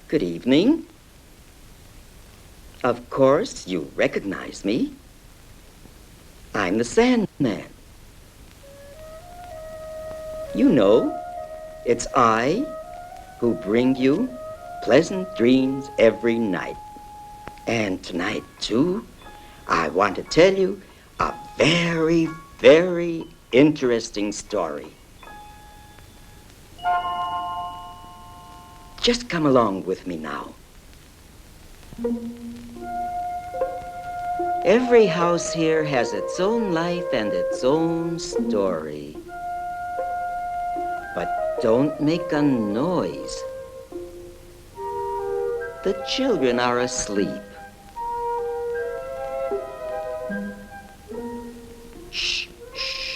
Good evening. Of course, you recognize me. I'm the Sandman. You know, it's I who bring you pleasant dreams every night. And tonight, too, I want to tell you a very, very interesting story. Just come along with me now. Every house here has its own life and its own story. But don't make a noise. The children are asleep. Shh, shh.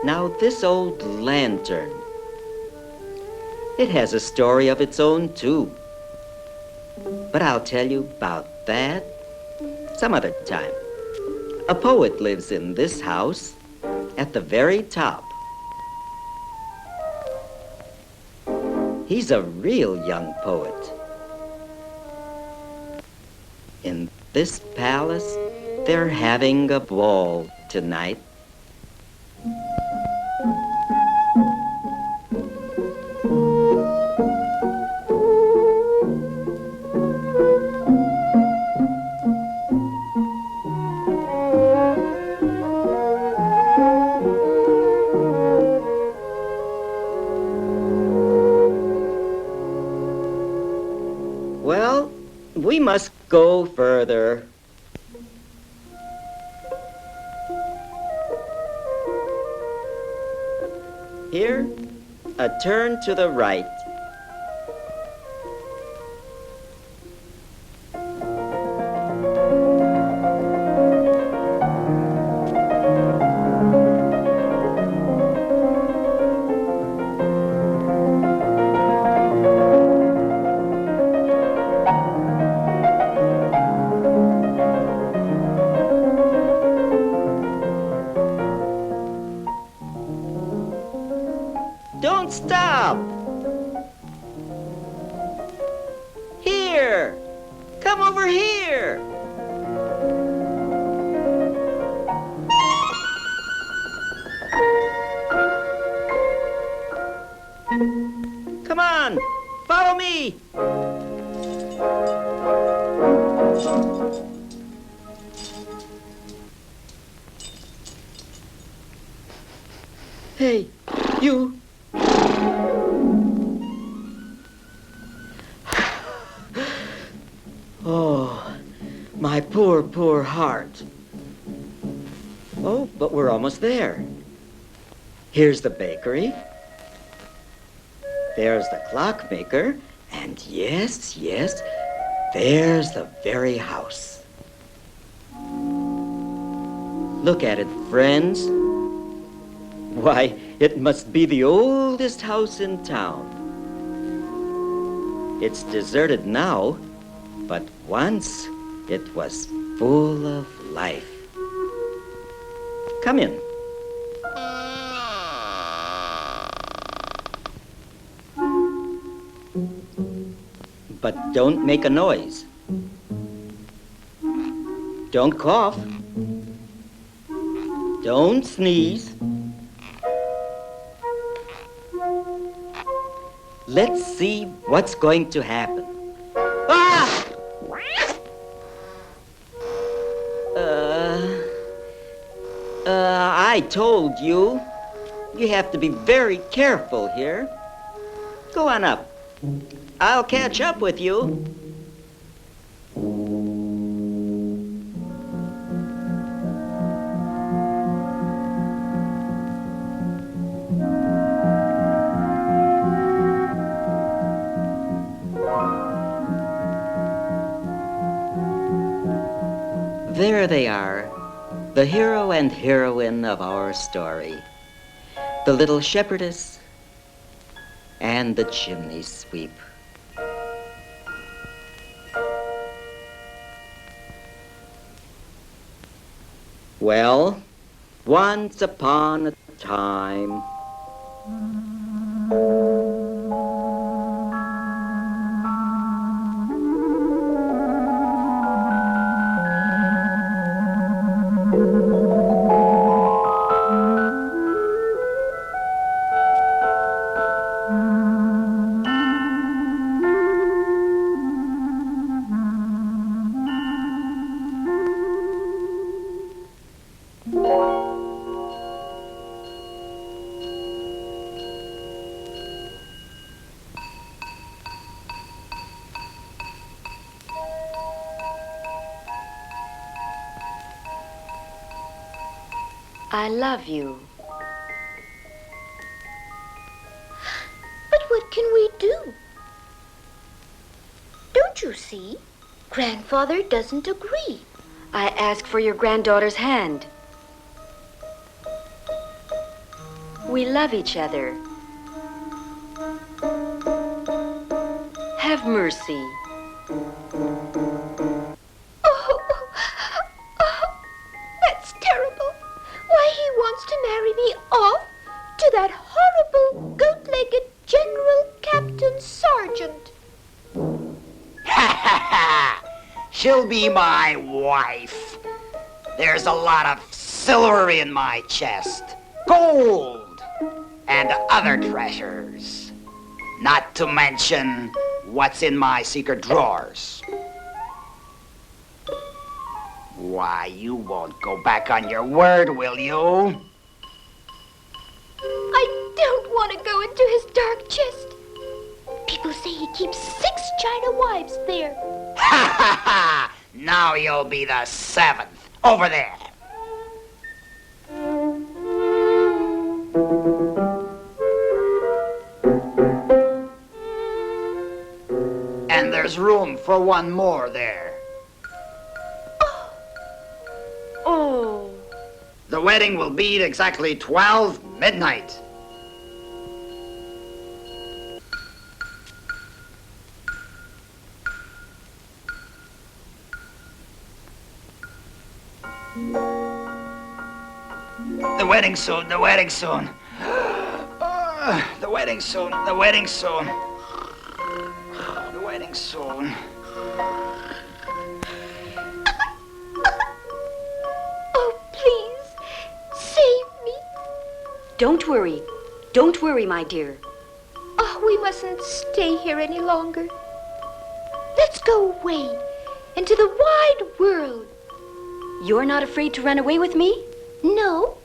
Now, this old lantern, it has a story of its own, too. But I'll tell you about that some other time. A poet lives in this house at the very top. He's a real young poet. In this palace, they're having a ball tonight. Well, we must go further. Here, a turn to the right. Don't stop! Here! Come over here! Come on! Follow me! Hey, you! Oh, my poor, poor heart. Oh, but we're almost there. Here's the bakery. There's the clockmaker. And yes, yes, there's the very house. Look at it, friends. Why, it must be the oldest house in town. It's deserted now, But once it was full of life. Come in. But don't make a noise. Don't cough. Don't sneeze. Let's see what's going to happen. Ah! I told you. You have to be very careful here. Go on up. I'll catch up with you. There they are, the hero and heroine of our story, the little shepherdess and the chimney sweep. Well, once upon a time, I love you. But what can we do? Don't you see? Grandfather doesn't agree. I ask for your granddaughter's hand. We love each other. Have mercy. That's terrible. Why, he wants to marry me off to that horrible goat-legged General Captain Sergeant. Ha ha ha! She'll be my wife. There's a lot of silver in my chest, gold, and other treasures. Not to mention what's in my secret drawers. Why, you won't go back on your word, will you? I don't want to go into his dark chest. People say he keeps 6 China wives there. Ha ha ha! Now you'll be the 7th. Over there. And there's room for one more there. Oh. The wedding will be at exactly 12 midnight. The wedding soon, the wedding soon. The wedding soon, the wedding soon. The wedding soon. Oh, please, save me. Don't worry. Don't worry, my dear. Oh, we mustn't stay here any longer. Let's go away into the wide world. You're not afraid to run away with me? No.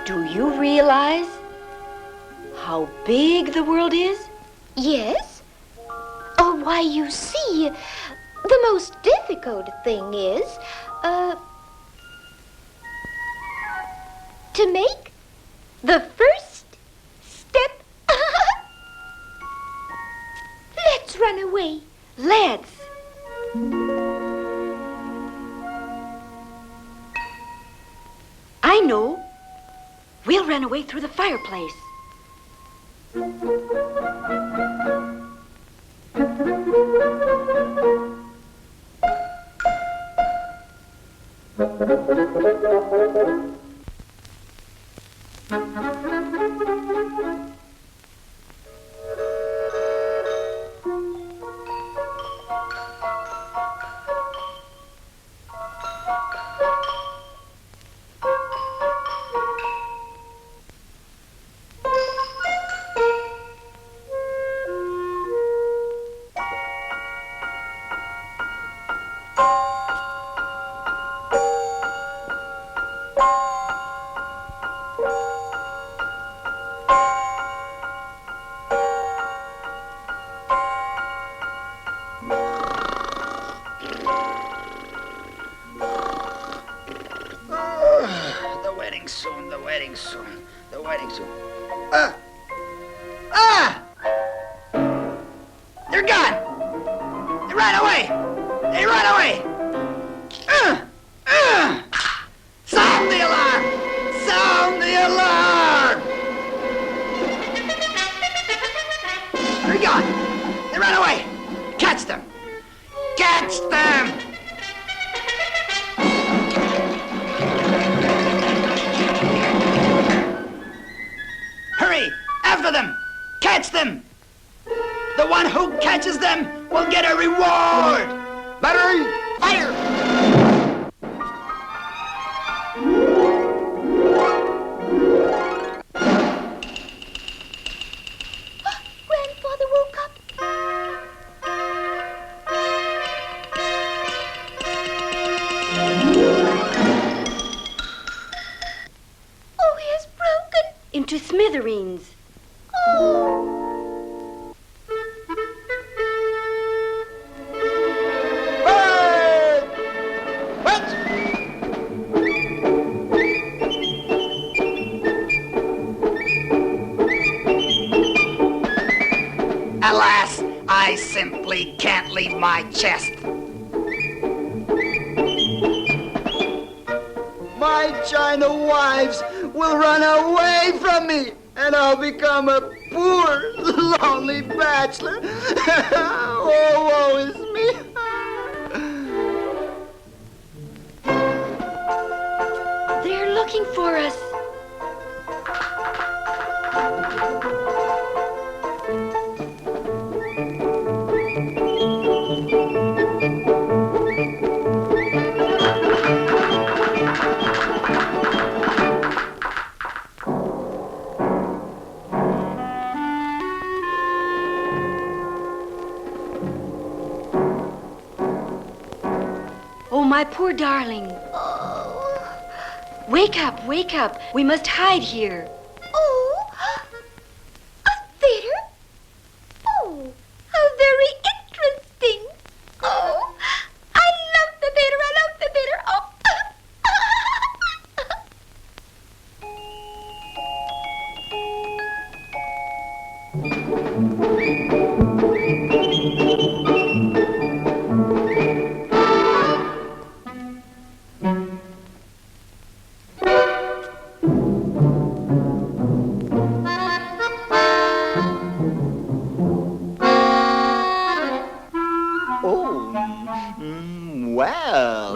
Do you realize how big the world is? Yes? Oh, why, you see, the most difficult thing is, to make the first step. Let's run away. Let's. I know. We'll run away through the fireplace. The wedding soon. They're gone! They ran away! They ran away! Sound the alarm! Sound the alarm! They're gone! They ran away! Catch them! Catch them! Hurry! After them! Catch them! The one who catches them will get a reward! Battery! Fire! Grandfather woke up. Oh, he is broken. Into smithereens. Oh. Alas, I simply can't leave my chest. My China wives will run away from me, and I'll become a poor, lonely bachelor. Oh, woe is me. They're looking for us. Oh, my poor darling. Oh. Wake up, wake up. We must hide here. Oh. A theater? Oh, how very interesting. Oh, I love the theater. I love the theater. Oh. Well.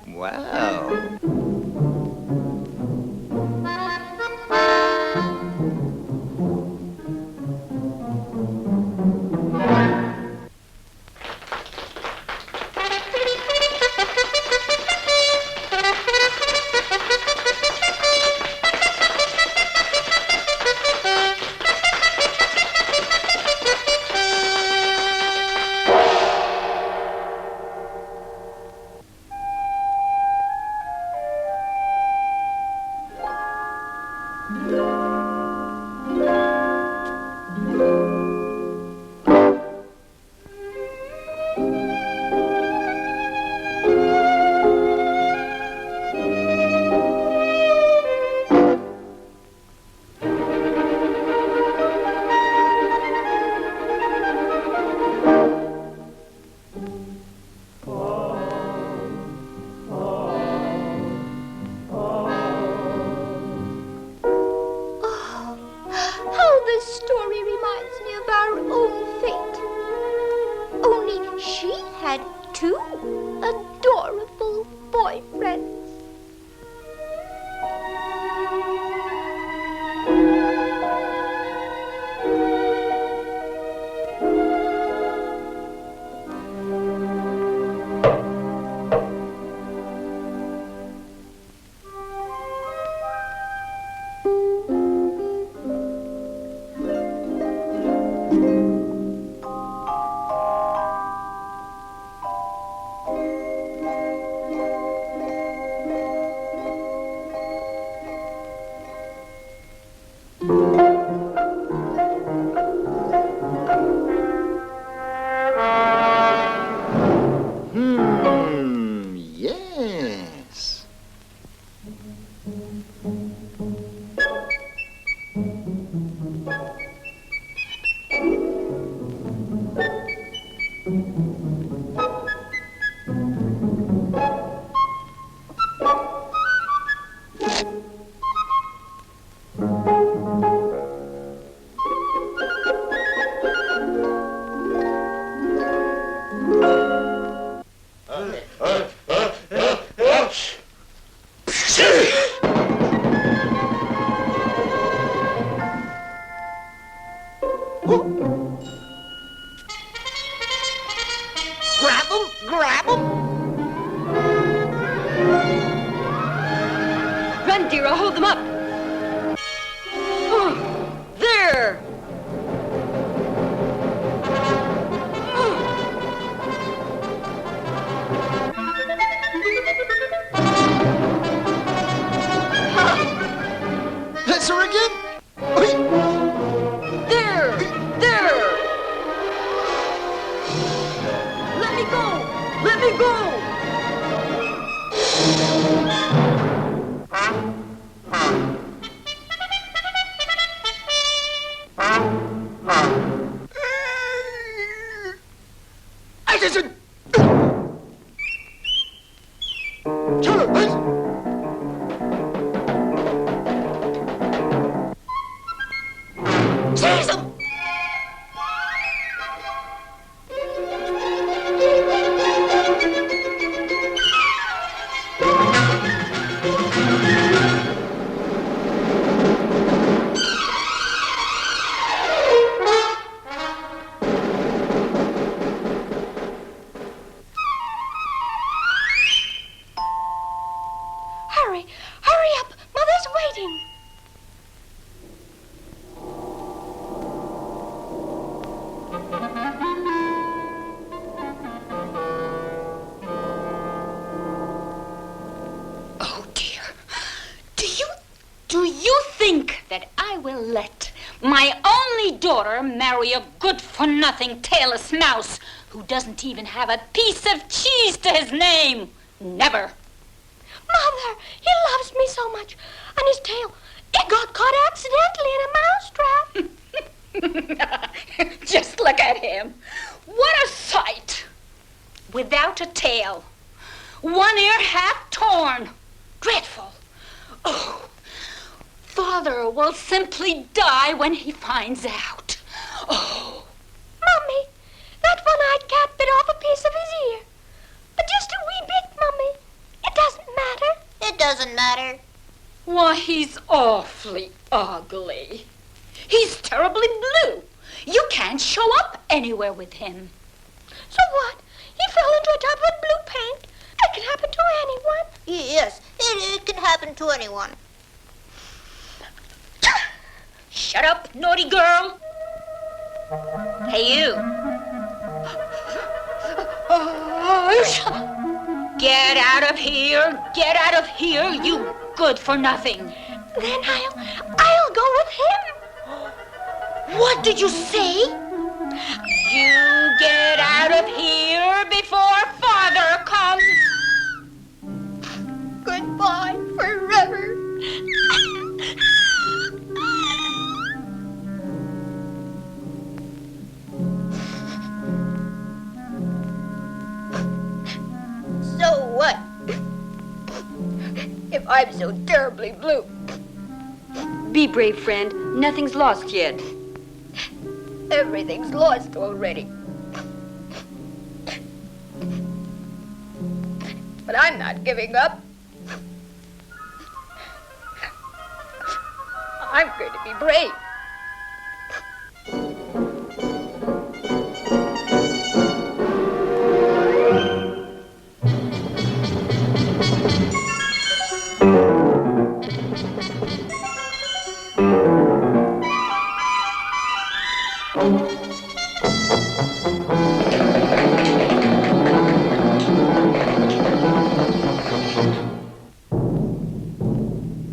Well. had 2 adorable boyfriends. Yes. Grab him! Run, dear, I'll hold them up. Oh, there! That's her again? There! There! Let me go! Let me go! Andersen! Kill him, please! Seize him! Hurry! Hurry up! Mother's waiting! Oh, dear. Do you think that I will let my only daughter marry a good-for-nothing tailless mouse who doesn't even have a piece of cheese to his name? Never. Mother, he loves me so much. And his tail, it got caught accidentally in a mousetrap. Just look at him. What a sight. Without a tail. One ear half torn. Dreadful. Oh, Father will simply die when he finds out. Oh. Mummy, that one-eyed cat bit off a piece of his ear. But just a wee bit, Mummy. It doesn't matter. It doesn't matter. Why, he's awfully ugly. He's terribly blue. You can't show up anywhere with him. So what? He fell into a tub with blue paint. That can happen to anyone. Yes, it can happen to anyone. Shut up, naughty girl. Hey, you. Get out of here. Get out of here, you good-for-nothing. Then I'll go with him. What did you say? You get out of here before Father comes. Goodbye forever. So what? If I'm so terribly blue. Be brave, friend. Nothing's lost yet. Everything's lost already. But I'm not giving up. I'm going to be brave.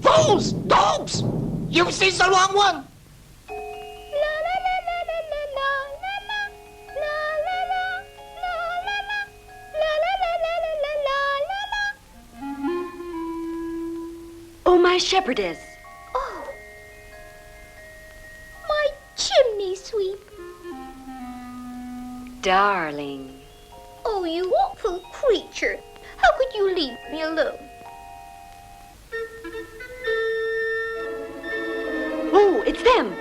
Fools! Dogs! You've seen the wrong one! Oh, my shepherdess. Oh, my chimney sweep. Darling. Oh, you awful creature. How could you leave me alone? Oh, it's them.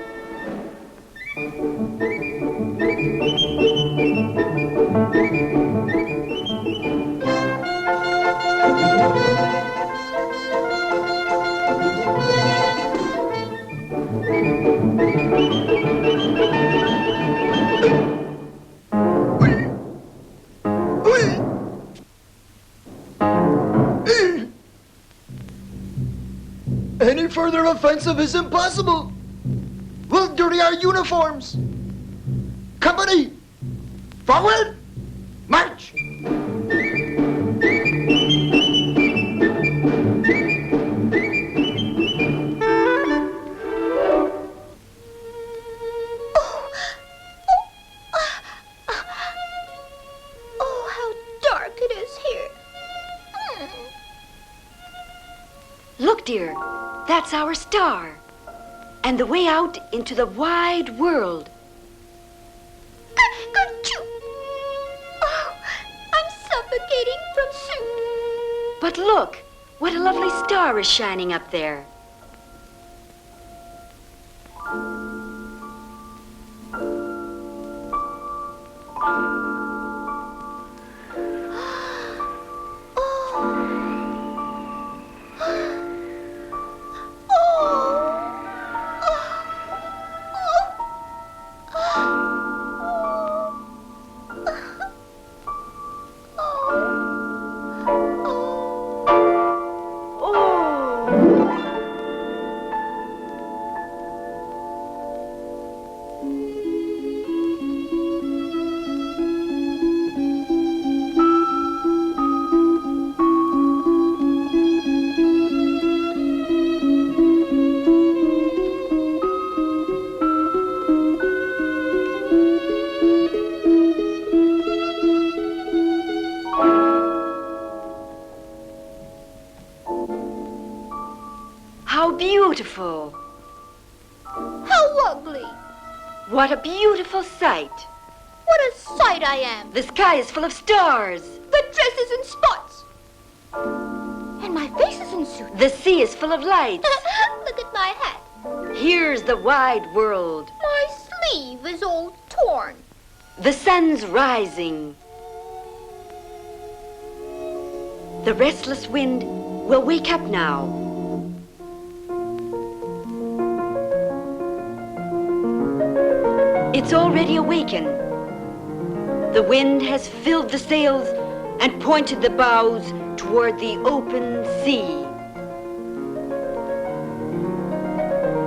Any further offensive is impossible. We'll dirty our uniforms. Company, forward, march. Oh, how dark it is here. Look, dear, that's our star. And the way out into the wide world. Oh, I'm suffocating from soot. But look, what a lovely star is shining up there. How beautiful. How lovely. What a beautiful sight. What a sight I am. The sky is full of stars. The dress is in spots. And my face is in suit. The sea is full of lights. Look at my hat. Here's the wide world. My sleeve is all torn. The sun's rising. The restless wind will wake up now. It's already awakened. The wind has filled the sails and pointed the bows toward the open sea.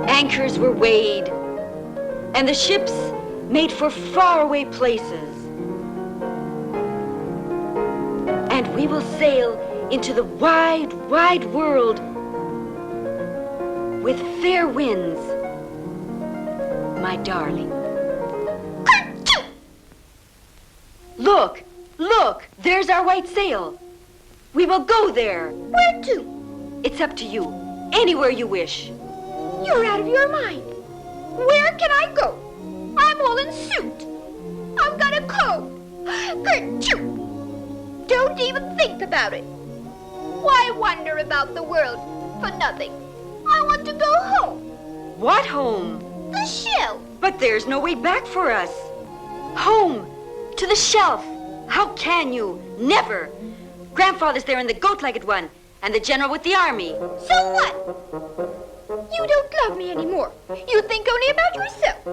Anchors were weighed, and the ships made for faraway places. And we will sail into the wide, wide world with fair winds, my darling. Look, look, there's our white sail. We will go there. Where to? It's up to you. Anywhere you wish. You're out of your mind. Where can I go? I'm all in suit. I've got a coat. Kerchoo! Don't even think about it. Why wander about the world for nothing? I want to go home. What home? The shelf. But there's no way back for us. Home, to the shelf. How can you? Never. Grandfather's there in the goat-legged one, and the general with the army. So what? You don't love me anymore. You think only about yourself.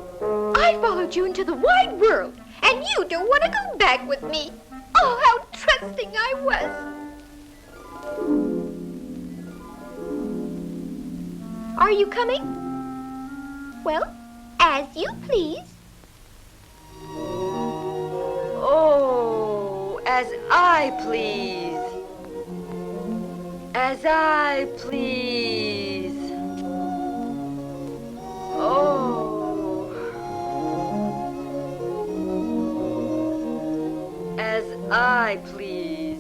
I followed you into the wide world, and you don't want to go back with me. Oh, how trusting I was. Are you coming? Well, as you please. Oh, as I please. As I please. Oh. As I please.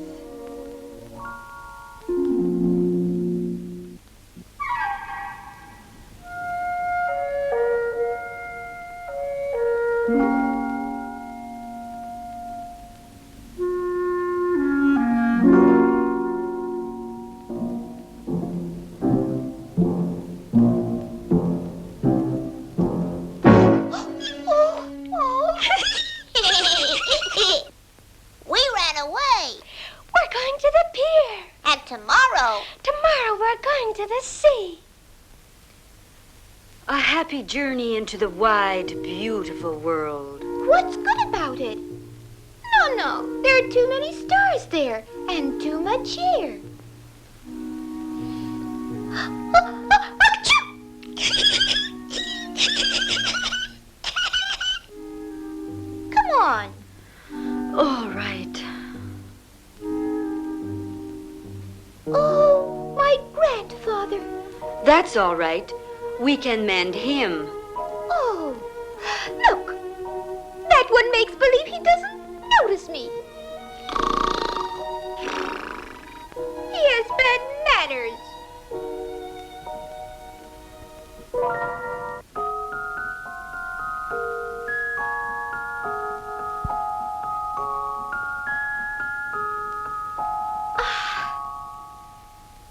We ran away. We're going to the pier. And tomorrow, Tomorrow we're going to the sea. A happy journey into the wide, beautiful world. What's good about it? No, there are too many stars there, and too much air. Come on. All right. Oh, my grandfather. That's all right. We can mend him. Oh, look. That one makes believe he doesn't notice me. He has bad manners.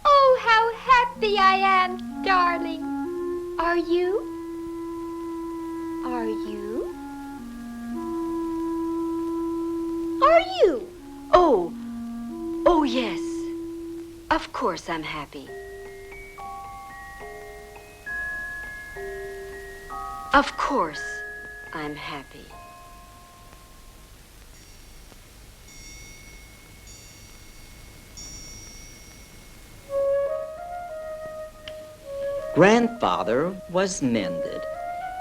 Oh, how happy I am, darling. Are you? Are you? Are you? Oh, yes. Of course I'm happy. Of course I'm happy. Grandfather was mended,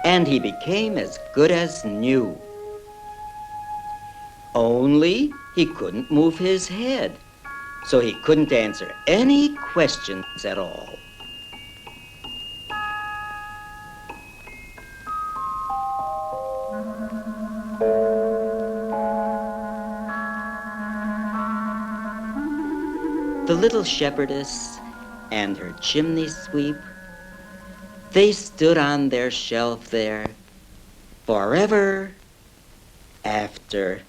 and he became as good as new. Only he couldn't move his head, so he couldn't answer any questions at all. The little shepherdess and her chimney sweep, they stood on their shelf there forever after